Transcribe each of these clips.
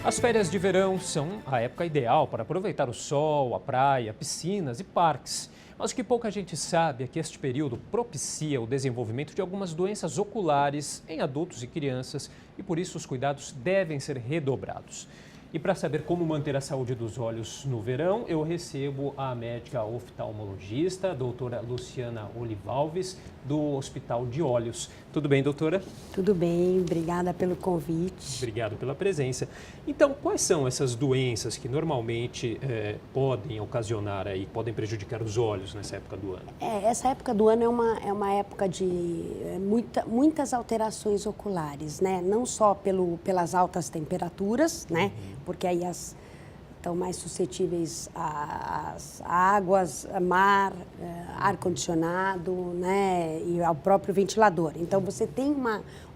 As férias de verão são a época ideal para aproveitar o sol, a praia, piscinas e parques. Mas o que pouca gente sabe é que este período propicia o desenvolvimento de algumas doenças oculares em adultos e crianças e por isso os cuidados devem ser redobrados. E para saber como manter a saúde dos olhos no verão, eu recebo a médica oftalmologista, a doutora Luciana Olivalves, do Hospital de Olhos. Tudo bem, doutora? Tudo bem, obrigada pelo convite. Obrigado pela presença. Então, quais são essas doenças que normalmente podem ocasionar podem prejudicar os olhos nessa época do ano? Essa época do ano é uma época de muitas alterações oculares, né? Não só pelas altas temperaturas, né? Porque aí estão mais suscetíveis às águas, mar, ar-condicionado, né, e ao próprio ventilador. Então, você tem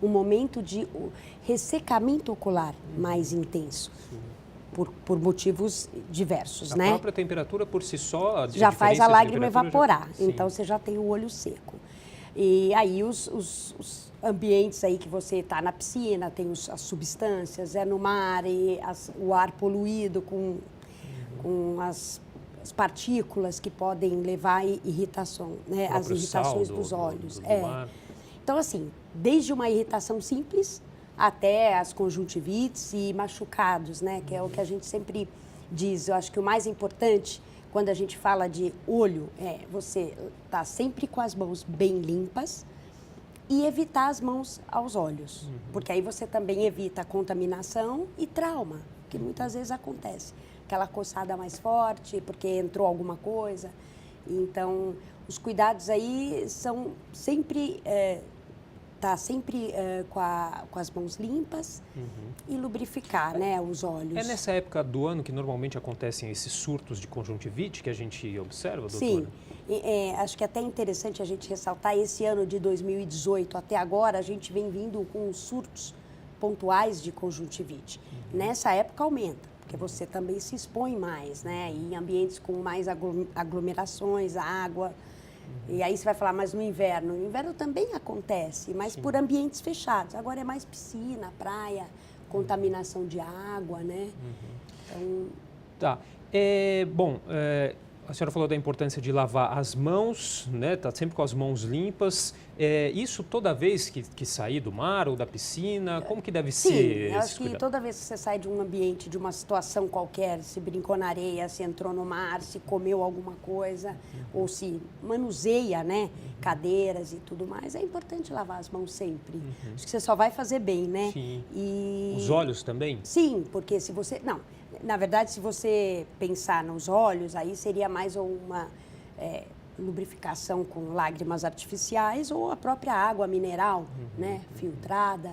um momento de ressecamento ocular mais intenso, por motivos diversos, né? A própria temperatura por si só... Já faz a lágrima evaporar, já... então você já tem o olho seco. E aí os ambientes aí que você está na piscina, tem as substâncias, no mar, e o ar poluído com as partículas que podem levar a irritação, né? As irritações dos olhos. Do mar. Então, assim, desde uma irritação simples até as conjuntivites e machucados, né? Que é o que a gente sempre diz. Eu acho que o mais importante quando a gente fala de olho você estar sempre com as mãos bem limpas e evitar as mãos aos olhos. Porque aí você também evita a contaminação e trauma, que muitas vezes acontece. Aquela coçada mais forte, porque entrou alguma coisa. Então, os cuidados aí são sempre... Tá sempre com as mãos limpas e lubrificar, né, os olhos. É nessa época do ano que normalmente acontecem esses surtos de conjuntivite que a gente observa, doutora? Sim, acho que é até interessante a gente ressaltar, esse ano de 2018 até agora, a gente vem vindo com surtos pontuais de conjuntivite. Nessa época aumenta, porque você também se expõe mais, né, em ambientes com mais aglomerações, água. E aí você vai falar, mas no inverno também acontece, mas por ambientes fechados. Agora é mais piscina, praia, contaminação de água, né? Então... Tá. A senhora falou da importância de lavar as mãos, né? Tá sempre com as mãos limpas. Isso toda vez que sair do mar ou da piscina, como que deve ser? Sim, eu acho que toda vez que você sai de um ambiente, de uma situação qualquer, se brincou na areia, se entrou no mar, se comeu alguma coisa, ou se manuseia, né, cadeiras e tudo mais, é importante lavar as mãos sempre. Acho que você só vai fazer bem, né? Sim. E... Os olhos também? Sim, porque se você... Não, na verdade, se você pensar nos olhos, aí seria mais uma... lubrificação com lágrimas artificiais ou a própria água mineral, né, filtrada,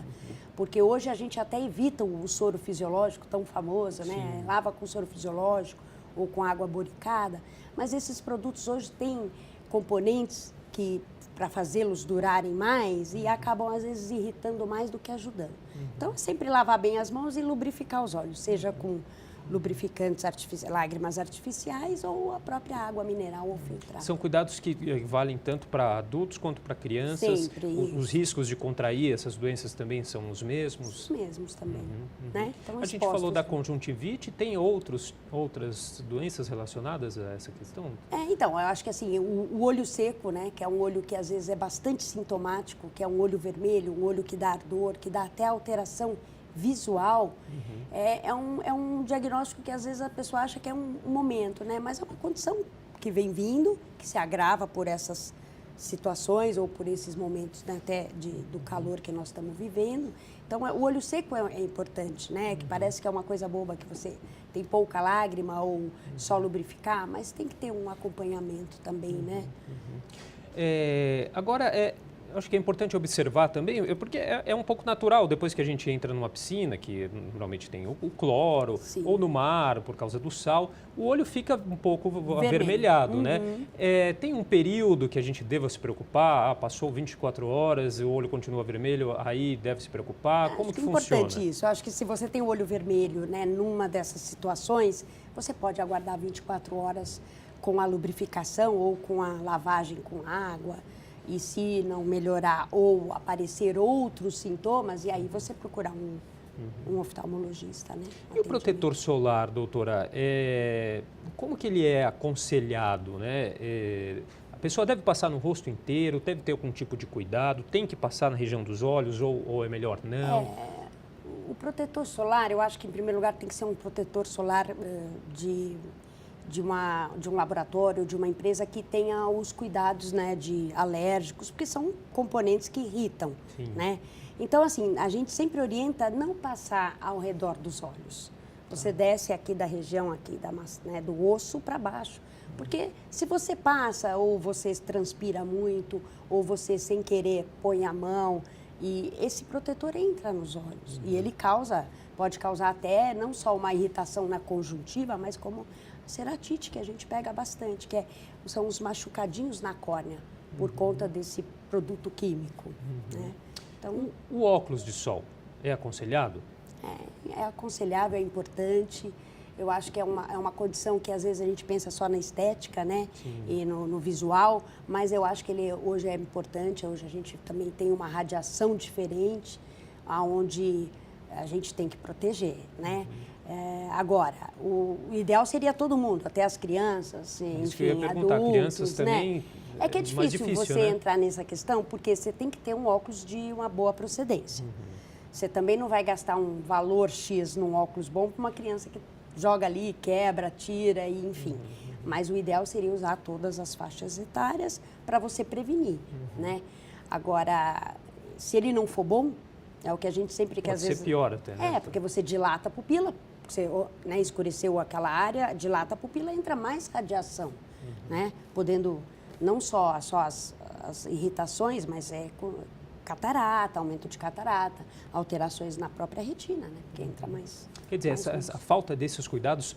porque hoje a gente até evita o soro fisiológico tão famoso, né, lava com soro fisiológico ou com água boricada, mas esses produtos hoje têm componentes que para fazê-los durarem mais e acabam às vezes irritando mais do que ajudando. Então é sempre lavar bem as mãos e lubrificar os olhos, seja com lubrificantes lágrimas artificiais ou a própria água mineral ou filtrada. São cuidados que valem tanto para adultos quanto para crianças? Sempre. Os riscos de contrair essas doenças também são os mesmos? Os mesmos também. Né? Então, a gente falou da conjuntivite, tem outras doenças relacionadas a essa questão? Então, eu acho que assim, o olho seco, né, que é um olho que às vezes é bastante sintomático, que é um olho vermelho, um olho que dá ardor, que dá até alteração visual, é um diagnóstico que às vezes a pessoa acha que é um momento, né? Mas é uma condição que vem vindo, que se agrava por essas situações ou por esses momentos, né, até do calor que nós estamos vivendo. Então, o olho seco é importante, né? Que parece que é uma coisa boba, que você tem pouca lágrima ou só lubrificar, mas tem que ter um acompanhamento também, né? Acho que é importante observar também, porque é um pouco natural, depois que a gente entra numa piscina, que normalmente tem o cloro, Sim. ou no mar, por causa do sal, o olho fica um pouco avermelhado, né? Tem um período que a gente deva se preocupar, passou 24 horas, o olho continua vermelho, aí deve se preocupar, como que funciona? É importante isso, eu acho que se você tem o olho vermelho, né, numa dessas situações, você pode aguardar 24 horas com a lubrificação ou com a lavagem com água. E se não melhorar ou aparecer outros sintomas, e aí você procurar um oftalmologista, né? E o protetor solar, doutora, como que ele é aconselhado, né? A pessoa deve passar no rosto inteiro, deve ter algum tipo de cuidado, tem que passar na região dos olhos ou é melhor não? O protetor solar, eu acho que em primeiro lugar tem que ser um protetor solar de um laboratório, de uma empresa que tenha os cuidados, né, de alérgicos, porque são componentes que irritam, né? Então, assim, a gente sempre orienta não passar ao redor dos olhos. Você desce aqui da região aqui né, do osso para baixo. Porque se você passa ou você transpira muito, ou você sem querer põe a mão, e esse protetor entra nos olhos. E ele pode causar até não só uma irritação na conjuntiva, mas como a ceratite, que a gente pega bastante, são os machucadinhos na córnea, por conta desse produto químico, né? Então, o óculos de sol é aconselhado? É aconselhável, é importante. Eu acho que é uma condição que às vezes a gente pensa só na estética, né? Sim. E no visual, mas eu acho que ele hoje é importante. Hoje a gente também tem uma radiação diferente, onde a gente tem que proteger, né? Agora, o ideal seria todo mundo, até as crianças, enfim, adultos, crianças também, né? É que é difícil você, né, entrar nessa questão, porque você tem que ter um óculos de uma boa procedência. Você também não vai gastar um valor X num óculos bom para uma criança que joga ali, quebra, tira, e enfim. Mas o ideal seria usar todas as faixas etárias para você prevenir, né? Agora, se ele não for bom, é o que a gente sempre quer, às vezes... Pode ser pior até, né? Porque você dilata a pupila, você, né, escureceu aquela área, dilata a pupila, entra mais radiação, né? Podendo não só as irritações, mas catarata, aumento de catarata, alterações na própria retina, né? Porque entra mais... Quer dizer, a falta desses cuidados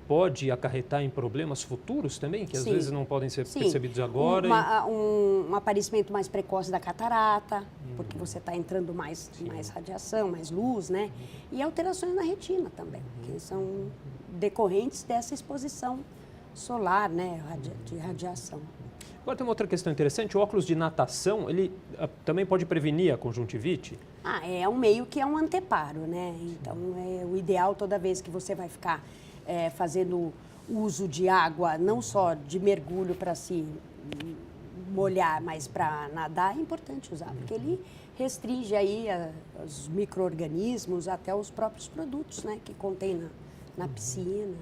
pode acarretar em problemas futuros também, que às vezes não podem ser percebidos agora? Um aparecimento mais precoce da catarata, porque você está entrando mais radiação, mais luz, né? E alterações na retina também, que são decorrentes dessa exposição solar, né? De radiação. Agora tem uma outra questão interessante, o óculos de natação, ele também pode prevenir a conjuntivite? É um meio que é um anteparo, né? Então, o ideal toda vez que você vai ficar fazendo uso de água, não só de mergulho para se molhar, mas para nadar, é importante usar, porque ele restringe aí os micro-organismos até os próprios produtos, né, que contém na piscina.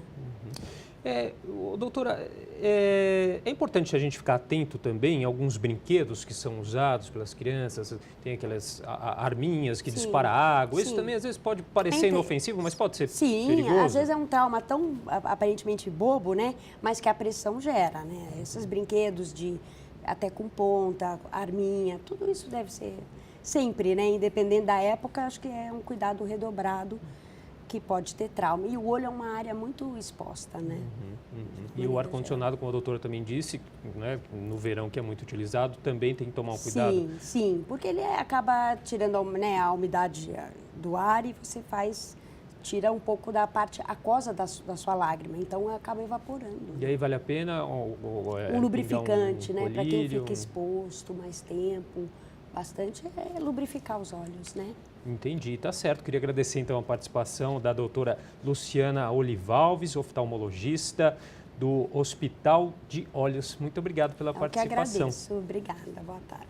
Doutora, é importante a gente ficar atento também em alguns brinquedos que são usados pelas crianças, tem aquelas arminhas que disparam água, isso também às vezes pode parecer inofensivo, mas pode ser perigoso. Às vezes é um trauma tão aparentemente bobo, né, mas que a pressão gera, né, esses brinquedos até com ponta, arminha, tudo isso deve ser sempre, né, independente da época, acho que é um cuidado redobrado, que pode ter trauma. E o olho é uma área muito exposta, né? E o ar-condicionado, como a doutora também disse, né, no verão, que é muito utilizado, também tem que tomar um cuidado? Sim, porque ele acaba tirando a umidade do ar e você tira um pouco da parte aquosa da sua lágrima, então acaba evaporando. E aí vale a pena? Um lubrificante, né? Para quem fica exposto mais tempo, bastante lubrificar os olhos, né? Entendi, tá certo. Queria agradecer então a participação da doutora Luciana Olivalves, oftalmologista do Hospital de Olhos. Muito obrigado pela participação. Eu que agradeço. Obrigada. Boa tarde.